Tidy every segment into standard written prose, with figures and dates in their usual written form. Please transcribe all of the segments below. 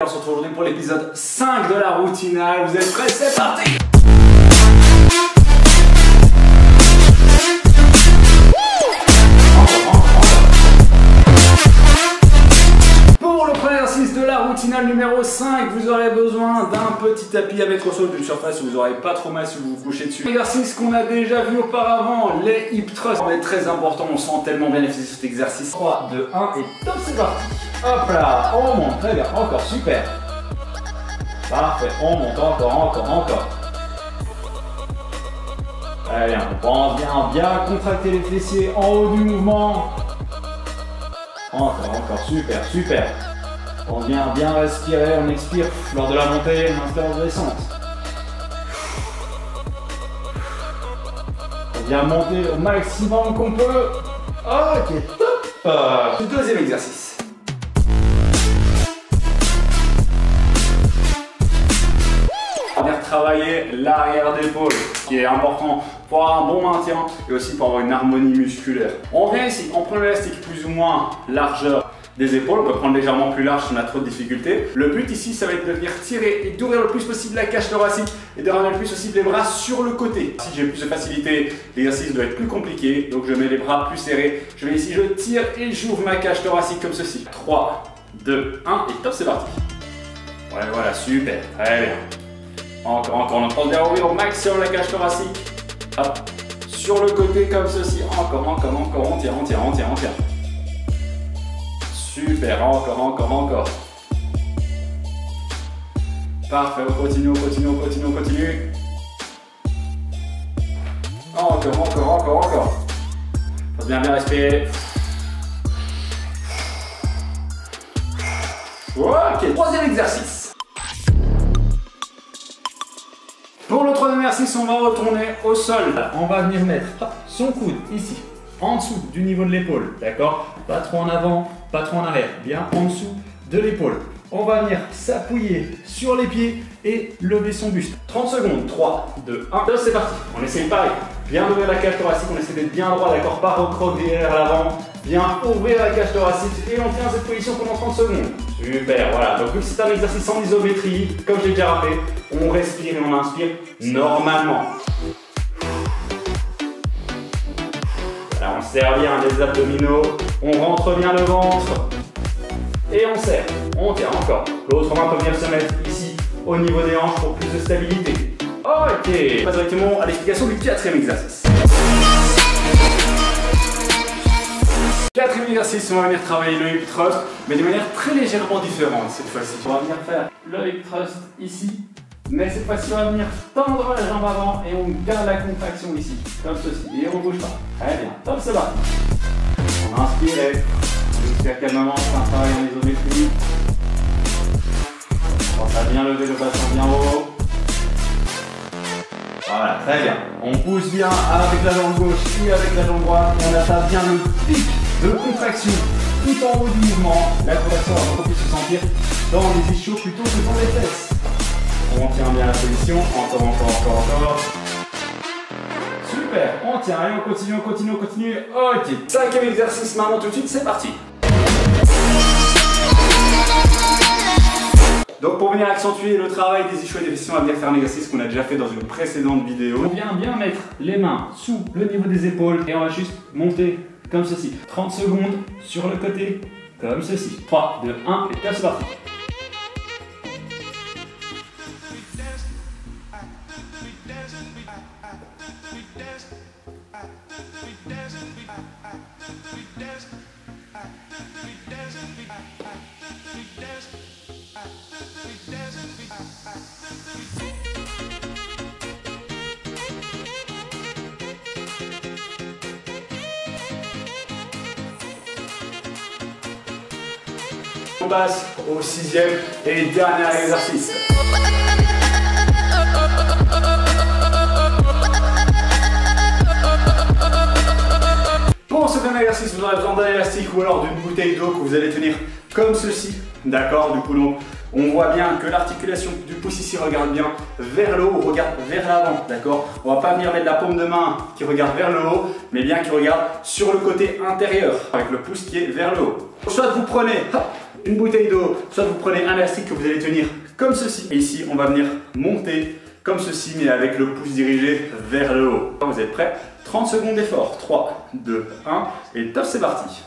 On se retrouve aujourd'hui pour l'épisode 5 de la routinale. Vous êtes prêts? C'est parti! Pour le premier exercice de la routinale numéro 5, vous aurez besoin d'un petit tapis à mettre au sol, d'une surface où vous n'aurez pas trop mal si vous vous couchez dessus. Exercice qu'on a déjà vu auparavant, les hip thrusts. C'est très important, on sent tellement bien l'efficacité de cet exercice. 3, 2, 1 et top, c'est parti! Hop là, on monte, très bien, encore, super. Parfait, on monte encore. Allez, on pense bien contracter les fessiers en haut du mouvement. Encore, super. On vient bien respirer, on expire lors de la montée, on inspire en descente. On vient monter au maximum qu'on peut. Ok, top. Deuxième exercice. On va travailler l'arrière d'épaule, qui est important pour avoir un bon maintien et aussi pour avoir une harmonie musculaire. On vient ici, on prend l'élastique plus ou moins largeur des épaules, on peut prendre légèrement plus large si on a trop de difficultés. Le but ici, ça va être de venir tirer et d'ouvrir le plus possible la cage thoracique et de ramener le plus possible les bras sur le côté. Si j'ai plus de facilité, l'exercice doit être plus compliqué, donc je mets les bras plus serrés. Je vais ici, je tire et j'ouvre ma cage thoracique comme ceci. 3, 2, 1 et top, c'est parti. Ouais, voilà, super, très bien. Encore, on pense bien ouvrir au maximum la cage thoracique. Hop, sur le côté comme ceci. Encore, on tire. Super, encore. Parfait, on continue. Encore. Faut bien respirer. Ok, troisième exercice. Pour le troisième exercice, on va retourner au sol. On va venir mettre son coude ici, en dessous du niveau de l'épaule, d'accord? Pas trop en avant, pas trop en arrière, bien en dessous de l'épaule. On va venir s'appuyer sur les pieds et lever son buste. 30 secondes, 3, 2, 1, c'est parti. On essaye pareil, bien ouvrir la cage thoracique, on essaie d'être bien droit, d'accord? Pas recroqueviller vers l'avant, bien ouvrir la cage thoracique et on tient cette position pendant 30 secondes. Super, voilà. Donc vu que c'est un exercice en isométrie, comme j'ai déjà rappelé, on respire et on inspire normalement. Voilà, on serre bien les abdominaux, on rentre bien le ventre et on serre. On tient encore. L'autre main peut venir se mettre ici au niveau des hanches pour plus de stabilité. Ok, on passe directement à l'explication du quatrième exercice. Quatrième exercice, on va venir travailler le hip thrust, mais de manière très légèrement différente cette fois-ci. On va venir faire le hip thrust ici, mais cette fois-ci on va venir tendre la jambe avant et on garde la contraction ici, comme ceci, et on ne bouge pas. Très bien, top, c'est parti. On inspire et jusqu'à calmement, c'est un travail en isométrie. On pense à bien lever le bassin bien haut. Voilà, très bien. On pousse bien avec la jambe gauche et avec la jambe droite. On atteint bien le pic de contraction tout en haut du mouvement. La contraction va beaucoup plus se sentir dans les ischios plutôt que dans les fesses. On tient bien la position. Encore. Super, on tient et on continue. Ok. Cinquième exercice maintenant tout de suite, c'est parti. Donc pour venir accentuer le travail des ischios et des fessiers, on va venir faire un exercice qu'on a déjà fait dans une précédente vidéo. On vient bien mettre les mains sous le niveau des épaules et on va juste monter comme ceci. 30 secondes sur le côté, comme ceci. 3, 2, 1 et c'est parti. On passe au sixième et dernier exercice. Pour ce dernier exercice, vous aurez besoin d'un élastique ou alors d'une bouteille d'eau que vous allez tenir comme ceci. D'accord? Du coup, donc, on voit bien que l'articulation du pouce ici regarde bien vers le haut, regarde vers l'avant, d'accord? On va pas venir mettre la paume de main qui regarde vers le haut, mais bien qui regarde sur le côté intérieur, avec le pouce qui est vers le haut. Soit vous prenez une bouteille d'eau, soit vous prenez un élastique que vous allez tenir comme ceci. Et ici, on va venir monter comme ceci, mais avec le pouce dirigé vers le haut. Vous êtes prêts? 30 secondes d'effort. 3, 2, 1, et top, c'est parti.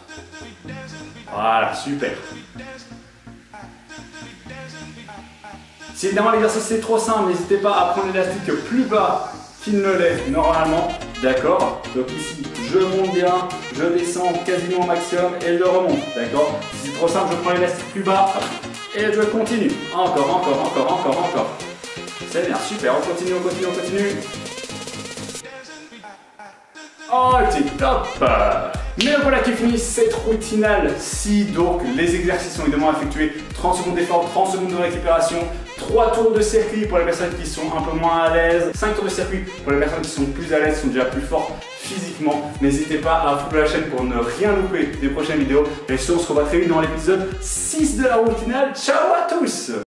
Voilà, super. Si évidemment l'exercice est trop simple, n'hésitez pas à prendre l'élastique plus bas qu'il ne l'est normalement. D'accord? Donc ici, je monte bien, je descends quasiment au maximum et je remonte. D'accord? Si c'est trop simple, je prends l'élastique plus bas et je continue. Encore. C'est bien, super, on continue. Oh, c'est top! Mais voilà qui finit cette routinale-ci. Donc, les exercices sont évidemment effectués 30 secondes d'effort, 30 secondes de récupération, 3 tours de circuit pour les personnes qui sont un peu moins à l'aise, 5 tours de circuit pour les personnes qui sont plus à l'aise, qui sont déjà plus fortes physiquement. N'hésitez pas à follow la chaîne pour ne rien louper des prochaines vidéos. Et on se revoit très vite dans l'épisode 6 de la routinale. Ciao à tous!